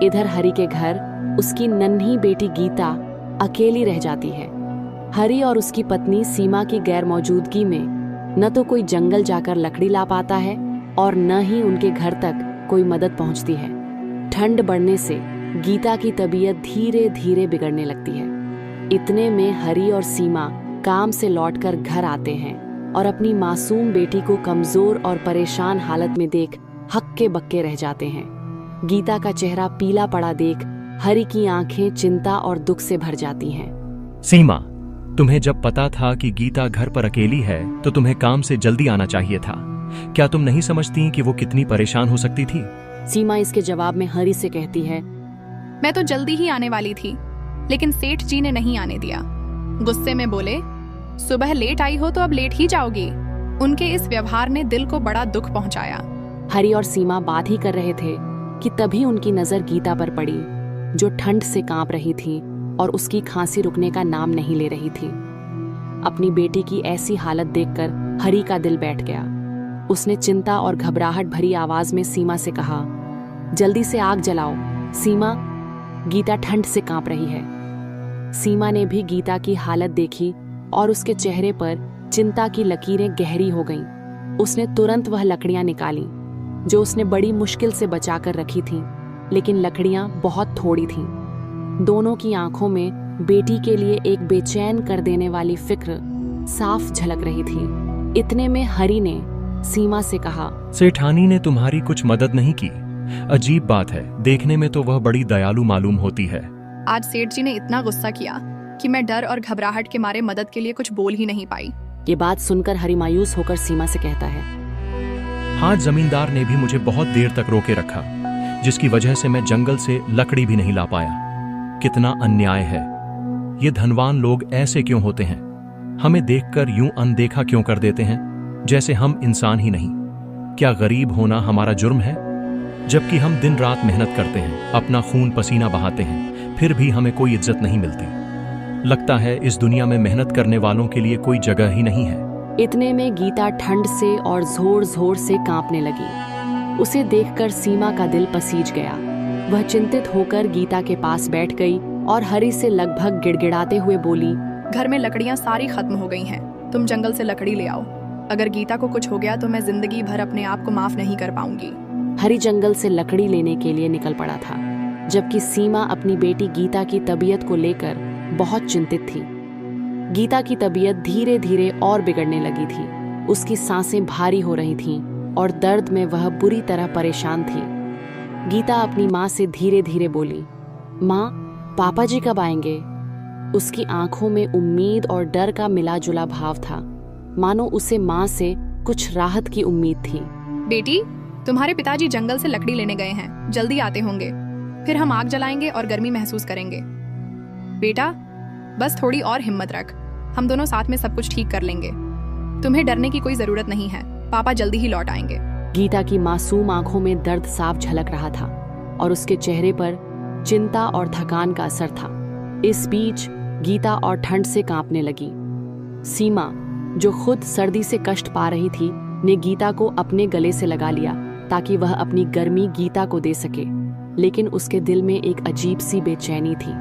इधर हरि के घर उसकी नन्ही बेटी गीता अकेली रह जाती है। हरि और उसकी पत्नी सीमा की गैर मौजूदगी में न तो कोई जंगल जाकर लकड़ी ला पाता है और न ही उनके घर तक कोई मदद पहुंचती है। ठंड बढ़ने से गीता की तबीयत धीरे धीरे बिगड़ने लगती है। इतने में हरि और सीमा काम से लौटकर घर आते हैं और अपनी मासूम बेटी को कमजोर और परेशान हालत में देख हक्के बक्के रह जाते हैं। गीता का चेहरा पीला पड़ा देख हरि की आंखें चिंता और दुख से भर जाती हैं। सीमा, तुम्हें जब पता था कि गीता घर पर अकेली है तो तुम्हें काम से जल्दी आना चाहिए था। क्या तुम नहीं समझती कि वो कितनी परेशान हो सकती थी? सीमा इसके जवाब में हरि से कहती है, मैं तो जल्दी ही आने वाली थी, लेकिन सेठ जी ने नहीं आने दिया। गुस्से में बोले, सुबह लेट आई हो तो अब लेट ही जाओगी। उनके इस व्यवहार ने दिल को बड़ा दुख पहुंचाया। हरि और सीमा बात ही कर रहे थे कि तभी उनकी नजर गीता पर पड़ी, जो ठंड से कांप रही थी और उसकी खांसी रुकने का नाम नहीं ले रही थी। अपनी बेटी की ऐसी हालत देखकर हरि का दिल बैठ गया। उसने चिंता और घबराहट भरी आवाज में सीमा से कहा, जल्दी से आग जलाओ। सीमा, गीता ठंड से कांप रही है। सीमा ने भी गीता की हालत देखी और उसके चेहरे पर चिंता की लकीरें गहरी हो गईं। उसने तुरंत वह लकड़ियां निकाली जो उसने बड़ी मुश्किल से बचाकर रखी थीं, लेकिन लकड़ियां बहुत थोड़ी थीं। दोनों की आंखों में बेटी के लिए एक बेचैन कर देने वाली फिक्र साफ झलक रही थी। इतने में हरि ने सीमा से कहा, सेठानी ने तुम्हारी कुछ मदद नहीं की। अजीब बात है, देखने में तो वह बड़ी दयालु मालूम होती है। आज सेठ जी ने इतना गुस्सा किया कि मैं डर और घबराहट के मारे मदद के लिए कुछ बोल ही नहीं पाई। ये बात सुनकर हरि मायूस होकर सीमा से कहता है, आज जमींदार ने भी मुझे बहुत देर तक रोके रखा, जिसकी वजह से मैं जंगल से लकड़ी भी नहीं ला पाया। कितना अन्याय है। ये धनवान लोग ऐसे क्यों होते हैं? हमें देखकर यूं अनदेखा क्यों कर देते हैं, जैसे हम इंसान ही नहीं। क्या गरीब होना हमारा जुर्म है? जबकि हम दिन रात मेहनत करते हैं, अपना खून पसीना बहाते हैं, फिर भी हमें कोई इज्जत नहीं मिलती। लगता है इस दुनिया में मेहनत करने वालों के लिए कोई जगह ही नहीं है। इतने में गीता ठंड से और जोर जोर से कांपने लगी। उसे देखकर सीमा का दिल पसीज गया। वह चिंतित होकर गीता के पास बैठ गई और हरि से लगभग गिड़गिड़ाते हुए बोली, घर में लकड़ियां सारी खत्म हो गई हैं। तुम जंगल से लकड़ी ले आओ। अगर गीता को कुछ हो गया तो मैं जिंदगी भर अपने आप को माफ नहीं कर पाऊंगी। हरि जंगल से लकड़ी लेने के लिए निकल पड़ा था, जबकि सीमा अपनी बेटी गीता की तबीयत को लेकर बहुत चिंतित थी। गीता की तबीयत धीरे धीरे और बिगड़ने लगी थी। उसकी सांसें भारी हो रही थीं और दर्द में वह बुरी तरह परेशान थी। गीता अपनी माँ से धीरे धीरे बोली, माँ, पापा जी कब आएंगे? उसकी आंखों में उम्मीद और डर का मिला जुला भाव था, मानो उसे माँ से कुछ राहत की उम्मीद थी। बेटी, तुम्हारे पिताजी जंगल से लकड़ी लेने गए हैं, जल्दी आते होंगे। फिर हम आग जलाएंगे और गर्मी महसूस करेंगे। बेटा, बस थोड़ी और हिम्मत रख, हम दोनों साथ में सब कुछ ठीक कर लेंगे। तुम्हें डरने की कोई जरूरत नहीं है, पापा जल्दी ही लौट आएंगे। गीता की मासूम आंखों में दर्द साफ झलक रहा था और उसके चेहरे पर चिंता और थकान का असर था। इस बीच गीता और ठंड से कांपने लगी। सीमा, जो खुद सर्दी से कष्ट पा रही थी, ने गीता को अपने गले से लगा लिया ताकि वह अपनी गर्मी गीता को दे सके। लेकिन उसके दिल में एक अजीब सी बेचैनी थी।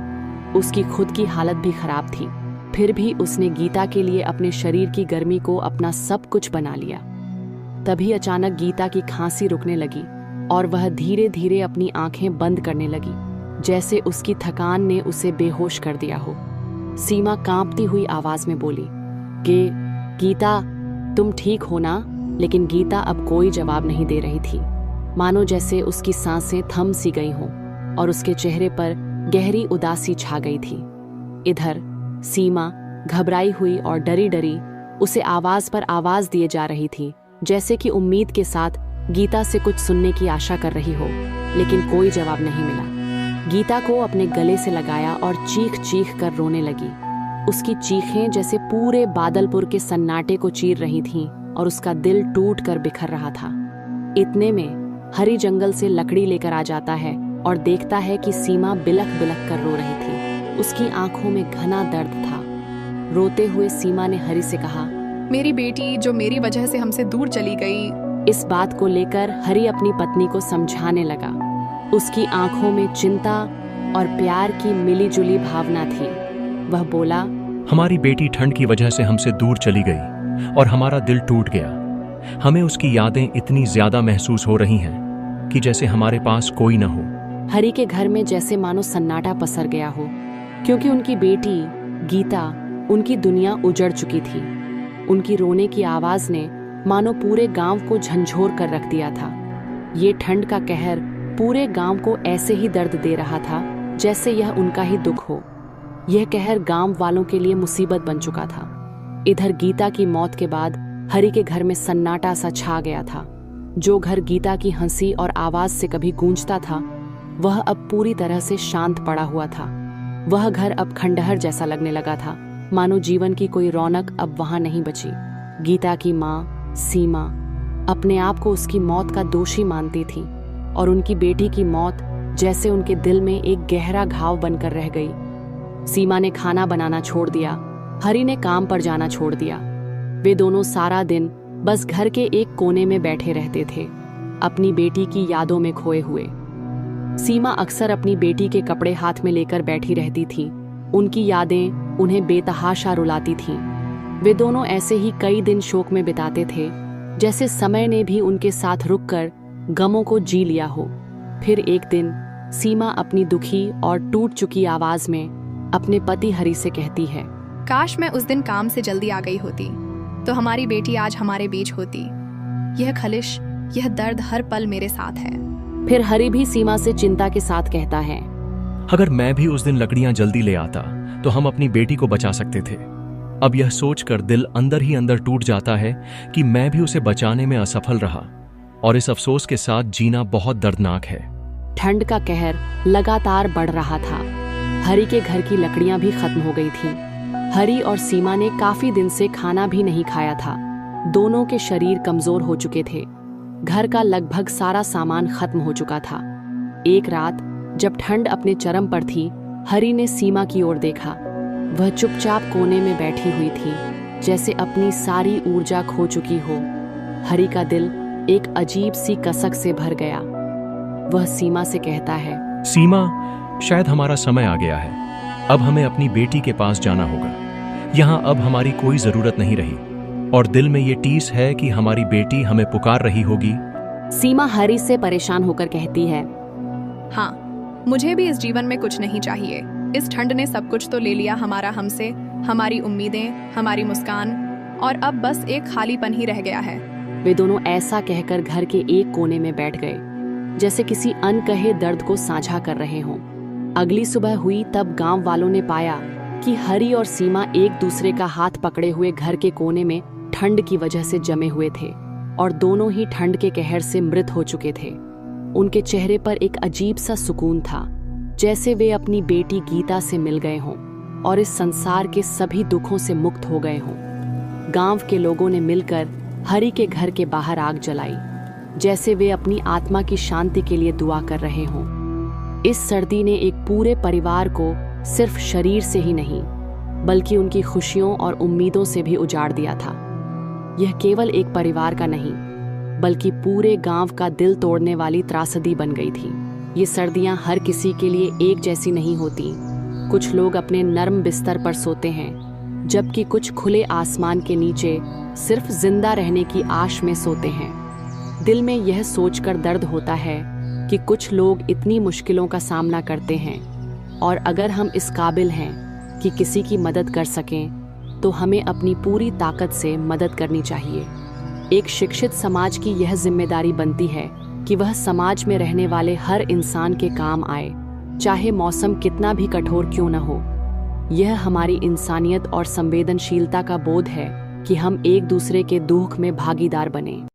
उसकी खुद की हालत भी खराब थी, फिर भी उसने गीता के लिए अपने शरीर की गर्मी को अपना सब कुछ बना लिया। तभी अचानक गीता की खांसी रुकने लगी और वह धीरे धीरे अपनी आंखें बंद करने लगी, जैसे उसकी थकान ने उसे बेहोश कर दिया हो। सीमा कांपती हुई आवाज में बोली, गीता, तुम ठीक हो ना? लेकिन गीता अब कोई जवाब नहीं दे रही थी, मानो जैसे उसकी सांसें थम सी गई हों और उसके चेहरे पर गहरी उदासी छा गई थी। इधर सीमा घबराई हुई और डरी डरी उसे आवाज पर आवाज दिए जा रही थी, जैसे कि उम्मीद के साथ गीता से कुछ सुनने की आशा कर रही हो, लेकिन कोई जवाब नहीं मिला। गीता को अपने गले से लगाया और चीख चीख कर रोने लगी। उसकी चीखें जैसे पूरे बादलपुर के सन्नाटे को चीर रही थीं और उसका दिल टूट कर बिखर रहा था। इतने में हरि जंगल से लकड़ी लेकर आ जाता है और देखता है कि सीमा बिलख बिलख कर रो रही थी। उसकी आंखों में घना दर्द था। रोते हुए सीमा ने हरि से कहा, मेरी बेटी जो मेरी वजह से हमसे दूर चली गई। इस बात को लेकर हरि अपनी पत्नी को समझाने लगा, उसकी आंखों में चिंता और प्यार की मिलीजुली भावना थी। वह बोला, हमारी बेटी ठंड की वजह से हमसे दूर चली गई और हमारा दिल टूट गया। हमें उसकी यादें इतनी ज्यादा महसूस हो रही हैं कि जैसे हमारे पास कोई न हो। हरी के घर में जैसे मानो सन्नाटा पसर गया हो, क्योंकि उनकी बेटी गीता, उनकी दुनिया उजड़ चुकी थी। उनकी रोने की आवाज ने मानो पूरे गांव को झंझोर कर रख दिया था। ये ठंड का कहर पूरे गांव को ऐसे ही दर्द दे रहा था जैसे यह उनका ही दुख हो। यह कहर गांव वालों के लिए मुसीबत बन चुका था। इधर गीता की मौत के बाद हरी के घर में सन्नाटा सा छा गया था। जो घर गीता की हंसी और आवाज से कभी गूंजता था, वह अब पूरी तरह से शांत पड़ा हुआ था। वह घर अब खंडहर जैसा लगने लगा था, मानो जीवन की कोई रौनक अब वहां नहीं बची। गीता की माँ सीमा अपने आप को उसकी मौत का दोषी मानती थी और उनकी बेटी की मौत जैसे उनके दिल में एक गहरा घाव बनकर रह गई। सीमा ने खाना बनाना छोड़ दिया, हरी ने काम पर जाना छोड़ दिया। वे दोनों सारा दिन बस घर के एक कोने में बैठे रहते थे, अपनी बेटी की यादों में खोए हुए। सीमा अक्सर अपनी बेटी के कपड़े हाथ में लेकर बैठी रहती थी। उनकी यादें उन्हें बेतहाशा रुलाती थीं। वे दोनों ऐसे ही कई दिन शोक में बिताते थे, जैसे समय ने भी उनके साथ रुककर गमों को जी लिया हो। फिर एक दिन सीमा अपनी दुखी और टूट चुकी आवाज में अपने पति हरी से कहती है, काश मैं उस दिन काम से जल्दी आ गई होती तो हमारी बेटी आज हमारे बीच होती। यह खलिश, यह दर्द हर पल मेरे साथ है। फिर हरी भी सीमा से चिंता के साथ कहता है, अगर मैं भी उस दिन लकड़ियां जल्दी ले आता तो हम अपनी बेटी को बचा सकते थे। अब यह सोचकर दिल अंदर ही अंदर टूट जाता है कि मैं भी उसे बचाने में असफल रहा और इस अफसोस के साथ जीना बहुत दर्दनाक है। ठंड का कहर लगातार बढ़ रहा था। हरी के घर की लकड़ियां भी खत्म हो गई थीं। हरी और सीमा ने काफी दिन से खाना भी नहीं खाया था। दोनों के शरीर कमजोर हो चुके थे। घर का लगभग सारा सामान खत्म हो चुका था। एक रात जब ठंड अपने चरम पर थी, हरी ने सीमा की ओर देखा। वह चुपचाप कोने में बैठी हुई थी, जैसे अपनी सारी ऊर्जा खो चुकी हो। हरी का दिल एक अजीब सी कसक से भर गया। वह सीमा से कहता है, सीमा, शायद हमारा समय आ गया है। अब हमें अपनी बेटी के पास जाना होगा। यहाँ अब हमारी कोई जरूरत नहीं रही और दिल में ये टीस है कि हमारी बेटी हमें पुकार रही होगी। सीमा हरी से परेशान होकर कहती है, हाँ, मुझे भी इस जीवन में कुछ नहीं चाहिए। इस ठंड ने सब कुछ तो ले लिया हमारा हमसे, हमारी उम्मीदें, हमारी मुस्कान, और अब बस एक खालीपन ही रह गया है। वे दोनों ऐसा कहकर घर के एक कोने में बैठ गए, जैसे किसी अनकहे दर्द को साझा कर रहे हों। अगली सुबह हुई तब गांव वालों ने पाया कि हरी और सीमा एक दूसरे का हाथ पकड़े हुए घर के कोने में ठंड की वजह से जमे हुए थे और दोनों ही ठंड के कहर से मृत हो चुके थे। उनके चेहरे पर एक अजीब सा सुकून था, जैसे वे अपनी बेटी गीता से मिल गए हों और इस संसार के सभी दुखों से मुक्त हो गए हों। गांव के लोगों ने मिलकर हरी के घर के बाहर आग जलाई, जैसे वे अपनी आत्मा की शांति के लिए दुआ कर रहे हों। इस सर्दी ने एक पूरे परिवार को सिर्फ शरीर से ही नहीं, बल्कि उनकी खुशियों और उम्मीदों से भी उजाड़ दिया था। यह केवल एक परिवार का नहीं, बल्कि पूरे गांव का दिल तोड़ने वाली त्रासदी बन गई थी। ये सर्दियां हर किसी के लिए एक जैसी नहीं होती। कुछ लोग अपने नर्म बिस्तर पर सोते हैं, जबकि कुछ खुले आसमान के नीचे सिर्फ जिंदा रहने की आश में सोते हैं। दिल में यह सोचकर दर्द होता है कि कुछ लोग इतनी मुश्किलों का सामना करते हैं, और अगर हम इस काबिल हैं कि किसी की मदद कर सकें, तो हमें अपनी पूरी ताकत से मदद करनी चाहिए। एक शिक्षित समाज की यह जिम्मेदारी बनती है कि वह समाज में रहने वाले हर इंसान के काम आए, चाहे मौसम कितना भी कठोर क्यों न हो। यह हमारी इंसानियत और संवेदनशीलता का बोध है कि हम एक दूसरे के दुख में भागीदार बने।